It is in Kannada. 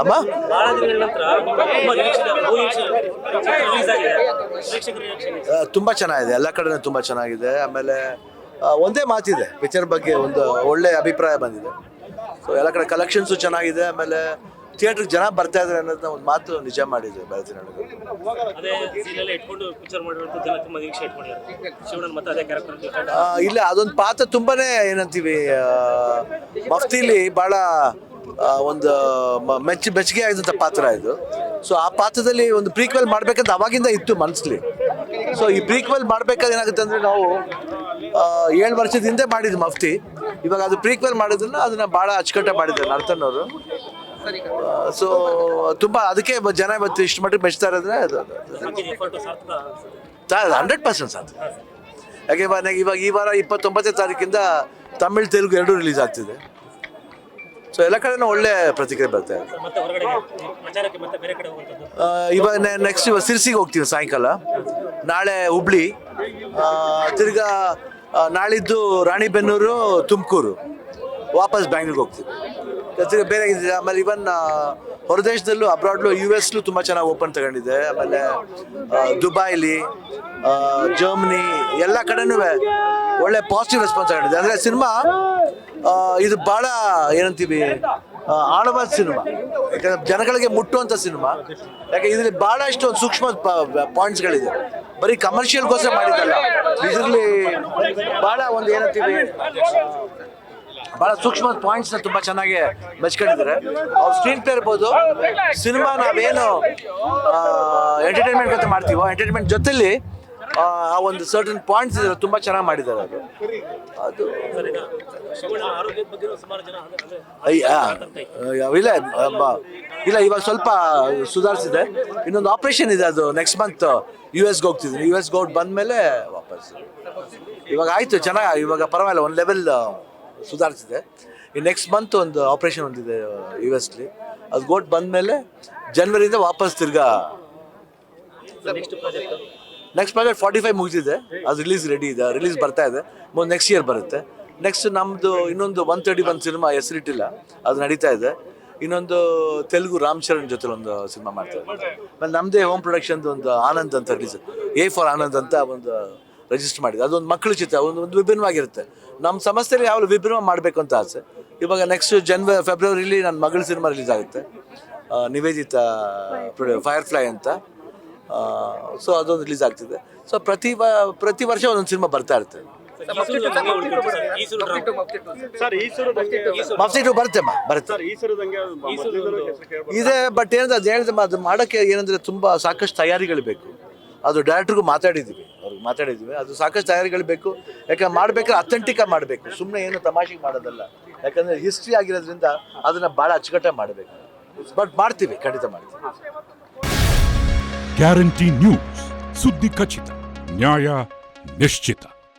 ಅಮ್ಮ ಬಹಳ ದಿನಗಳ ನಂತರ ತುಂಬಾ ರಿಲೀಸ್ ಆಗಿದೆ. ಪ್ರೇಕ್ಷಕರ reaction ಇದೆ. ತುಂಬ ಚೆನ್ನಾಗಿದೆ, ಎಲ್ಲ ಕಡೆನೂ ತುಂಬ ಚೆನ್ನಾಗಿದೆ. ಆಮೇಲೆ ಒಂದೇ ಮಾತಿದೆ, ಪಿಕ್ಚರ್ ಬಗ್ಗೆ ಒಂದು ಒಳ್ಳೆ ಅಭಿಪ್ರಾಯ ಬಂದಿದೆ. ಸೊ ಎಲ್ಲ ಕಡೆ ಕಲೆಕ್ಷನ್ಸು ಚೆನ್ನಾಗಿದೆ. ಆಮೇಲೆ ಥಿಯೇಟ್ರಿಗೆ ಜನ ಬರ್ತಾ ಇದ್ದಾರೆ ಅನ್ನೋದನ್ನ ಒಂದು ಮಾತು ನಿಜ ಮಾಡಿದೆ ಬೆಳತಿನ ಅದೇ ಸೀನೆಲ್ಲ ಇಟ್ಕೊಂಡು ಪಿಕ್ಚರ್ ಮಾಡಿರುವಂತ ಜನ ತುಂಬಾ ನಿರೀಕ್ಷೆ ಇಟ್ಕೊಂಡಿದ್ದಾರೆ. ಶಿವಣ್ಣನ್ ಮತ್ತೆ ಅದೇ ಕ್ಯಾರೆಕ್ಟರ್ ಇಲ್ಲ, ಅದೊಂದು ಪಾತ್ರ ತುಂಬಾನೇ ಏನಂತೀವಿ, ಮಫ್ತಿಲಿ ಭಾಳ ಒಂದು ಬೆಚ್ಚಗೆ ಆಗಿದ್ದಂಥ ಪಾತ್ರ ಇದು. ಸೊ ಆ ಪಾತ್ರದಲ್ಲಿ ಒಂದು ಪ್ರೀಕ್ವೆಲ್ ಮಾಡ್ಬೇಕಂತ ಅವಾಗಿಂದ ಇತ್ತು ಮನಸ್ಸಲ್ಲಿ. ಸೊ ಈ ಪ್ರೀಕ್ವೆಲ್ ಮಾಡ್ಬೇಕಾದ್ರೆ ಏನಾಗುತ್ತೆ ಅಂದರೆ, ನಾವು 7 ವರ್ಷದ ಹಿಂದೆ ಮಾಡಿದ್ದು ಮಫ್ತಿ, ಇವಾಗ ಅದು ಪ್ರೀಕ್ವೆಲ್ ಮಾಡಿದ್ರನ್ನ ಅದನ್ನ ಭಾಳ ಅಚ್ಚುಕಟ್ಟಾಗಿ ಮಾಡಿದ್ದಾರೆ ನರ್ತನ್ ಅವರು. ಸೊ ತುಂಬ ಅದಕ್ಕೆ ಜನ ಇವತ್ತು ಇಷ್ಟು ಮಟ್ಟಿಗೆ ಮೆಚ್ತಾ ಇರೋದ್ರೆ ಅದು 100% ಸಾಧ್ಯ. ಯಾಕೆ ಇವಾಗ ಈ ವಾರ 29ನೇ ತಾರೀಕಿಂದ ತಮಿಳ್ ತೆಲುಗು ಎರಡೂ ರಿಲೀಸ್ ಆಗ್ತಿದೆ. ಸೊ ಎಲ್ಲ ಕಡೆನೂ ಒಳ್ಳೆ ಪ್ರತಿಕ್ರಿಯೆ ಬರ್ತಾ ಇದೆ. ಇವಾಗ ನೆಕ್ಸ್ಟ್ ಇವಾಗ ಸಿರ್ಸಿಗೆ ಹೋಗ್ತೀವಿ ಸಾಯಂಕಾಲ, ನಾಳೆ ಹುಬ್ಳಿ, ತಿರ್ಗಾ ನಾಳಿದ್ದು ರಾಣಿಬೆನ್ನೂರು, ತುಮಕೂರು, ವಾಪಸ್ ಬ್ಯಾಂಗ್ಳೂರ್ಗೆ ಹೋಗ್ತೀವಿ. ತಿರ್ಗಾ ಬೇರೆ ಇದೆ. ಆಮೇಲೆ ಇವನ್ ಹೊರದೇಶದಲ್ಲೂ ಅಬ್ರಾಡ್ಲು US ತುಂಬ ಚೆನ್ನಾಗಿ ಓಪನ್ ತಗೊಂಡಿದೆ. ಆಮೇಲೆ ದುಬೈಲಿ, ಜರ್ಮನಿ ಎಲ್ಲ ಕಡೆನೂ ಒಳ್ಳೆ ಪಾಸಿಟಿವ್ ರೆಸ್ಪಾನ್ಸ್ ತಗೊಂಡಿದೆ. ಅಂದರೆ ಸಿನಿಮಾ ಇದು ಭಾಳ ಏನಂತೀವಿ, ಆಳವಾದ ಸಿನಿಮಾ, ಯಾಕಂದ್ರೆ ಜನಗಳಿಗೆ ಮುಟ್ಟುವಂಥ ಸಿನಿಮಾ. ಯಾಕೆ ಇದರಲ್ಲಿ ಭಾಳಷ್ಟು ಒಂದು ಸೂಕ್ಷ್ಮ ಪಾಯಿಂಟ್ಸ್ಗಳಿದೆ. ಬರೀ ಕಮರ್ಷಿಯಲ್ಗೋಸ್ಕರ ಮಾಡಿದ್ದಲ್ಲ, ಇದರಲ್ಲಿ ಭಾಳ ಒಂದು ಏನಂತೀವಿ, ಭಾಳ ಸೂಕ್ಷ್ಮ ಪಾಯಿಂಟ್ಸ್ನ ತುಂಬ ಚೆನ್ನಾಗಿ ಮೆಚ್ಕೊಂಡಿದ್ದಾರೆ. ಅವ್ರ ಸ್ಕ್ರೀನ್ ಪ್ಲೇ ಇರ್ಬೋದು, ಸಿನಿಮಾ ನಾವೇನು ಎಂಟರ್ಟೈನ್ಮೆಂಟ್ ಅಂತ ಮಾಡ್ತೀವೋ, ಎಂಟರ್ಟೈನ್ಮೆಂಟ್ ಜೊತೆಲಿ ಆ ಒಂದು ಸರ್ಟನ್ ಪಾಯಿಂಟ್ಸ್ ಇದೆ, ತುಂಬ ಚೆನ್ನಾಗಿ ಮಾಡಿದ್ದಾರೆ. ಅದು ಇಲ್ಲ ಇವಾಗ ಸ್ವಲ್ಪ ಸುಧಾರಿಸಿದೆ. ಇನ್ನೊಂದು ಆಪರೇಷನ್ ಇದೆ, ಅದು ನೆಕ್ಸ್ಟ್ ಮಂತ್ US ಹೋಗ್ತಿದ್ದೀನಿ. US ಹೋಗಿ ಬಂದಮೇಲೆ ವಾಪಸ್ ಇವಾಗ ಆಯಿತು, ಚೆನ್ನಾಗಿ ಇವಾಗ ಪರವಾಗಿಲ್ಲ, ಒಂದು ಲೆವೆಲ್ ಸುಧಾರಿಸಿದೆ. ಈ ನೆಕ್ಸ್ಟ್ ಮಂತ್ ಒಂದು ಆಪರೇಷನ್ ಒಂದಿದೆ US ಅದು ಗೋಟ್ ಬಂದಮೇಲೆ ಜನವರಿಯಿಂದ ವಾಪಸ್ ತಿರ್ಗಾ ನೆಕ್ಸ್ಟ್ ಪ್ರಾಜೆಕ್ಟ್ 45 ಮುಗಿದಿದೆ, ಅದು ರಿಲೀಸ್ ರೆಡಿ ಇದೆ, ರಿಲೀಸ್ ಬರ್ತಾ ಇದೆ. ನೆಕ್ಸ್ಟ್ ಇಯರ್ ಬರುತ್ತೆ. ನೆಕ್ಸ್ಟ್ ನಮ್ಮದು ಇನ್ನೊಂದು 131 ಸಿನಿಮಾ ಹೆಸರಿಟ್ಟಿಲ್ಲ, ಅದು ನಡೀತಾ ಇದೆ. ಇನ್ನೊಂದು ತೆಲುಗು ರಾಮ್ ಚರಣ್ ಜೊತೆ ಒಂದು ಸಿನಿಮಾ ಮಾಡ್ತಾ ಇದೆ. ಆಮೇಲೆ ನಮ್ಮದೇ ಹೋಮ್ ಪ್ರೊಡಕ್ಷನ್ದು ಒಂದು ಆನಂದ್ ಅಂತ ರಿಲೀಸ್, A for ಆನಂದ್ ಅಂತ ಒಂದು ರಿಜಿಸ್ಟರ್ ಮಾಡಿದೆ. ಅದೊಂದು ಮಕ್ಕಳ ಚಿತ್ರ, ಒಂದು ವಿಭಿನ್ನವಾಗಿರುತ್ತೆ. ನಮ್ಮ ಸಂಸ್ಥೆಯಲ್ಲಿ ಯಾವಾಗಲೂ ವಿಭಿನ್ನ ಮಾಡಬೇಕು ಅಂತ ಆಸೆ. ಇವಾಗ ನೆಕ್ಸ್ಟ್ ಫೆಬ್ರವರಿಲಿ ನನ್ನ ಮಗಳ ಸಿನಿಮಾ ರಿಲೀಸ್ ಆಗುತ್ತೆ, ನಿವೇದಿತಾ ಫೈರ್ಫ್ಲೈ ಅಂತ. ಸೊ ಅದೊಂದು ರಿಲೀಸ್ ಆಗ್ತಿದೆ. ಸೊ ಪ್ರತಿ ವರ್ಷ ಒಂದೊಂದು ಸಿನಿಮಾ ಬರ್ತಾ ಇರುತ್ತೆ. ಮಫ್ತಿ 2 ಬರುತ್ತೆ ಇದೆ. ಬಟ್ ಏನಂದ್ರೆ ಅದು ಹೇಳಿದೆ, ಅದು ಮಾಡೋಕ್ಕೆ ಏನಂದರೆ ತುಂಬ ಸಾಕಷ್ಟು ತಯಾರಿಗಳು ಬೇಕು. ಅದು ಡೈರೆಕ್ಟ್ರಿಗೂ ಮಾತಾಡಿದ್ವಿ, ಅದು ಸಾಕಷ್ಟು ತಯಾರಿಗಳು ಬೇಕು. ಯಾಕಂದ್ರೆ ಮಾಡ್ಬೇಕಾದ್ರೆ ಅಥೆಂಟಿಕಾಗಿ ಮಾಡಬೇಕು, ಸುಮ್ಮನೆ ಏನು ತಮಾಷೆಗೆ ಮಾಡೋದಲ್ಲ. ಯಾಕಂದರೆ ಹಿಸ್ಟ್ರಿ ಆಗಿರೋದ್ರಿಂದ ಅದನ್ನು ಭಾಳ ಅಚ್ಚುಕಟ್ಟಾಗಿ ಮಾಡಬೇಕು. ಬಟ್ ಮಾಡ್ತೀವಿ, ಖಂಡಿತ ಮಾಡ್ತೀವಿ. ಗ್ಯಾರಂಟಿ ನ್ಯೂಸ್, ಸುದ್ದಿ ಖಚಿತ, ನ್ಯಾಯ ನಿಶ್ಚಿತ.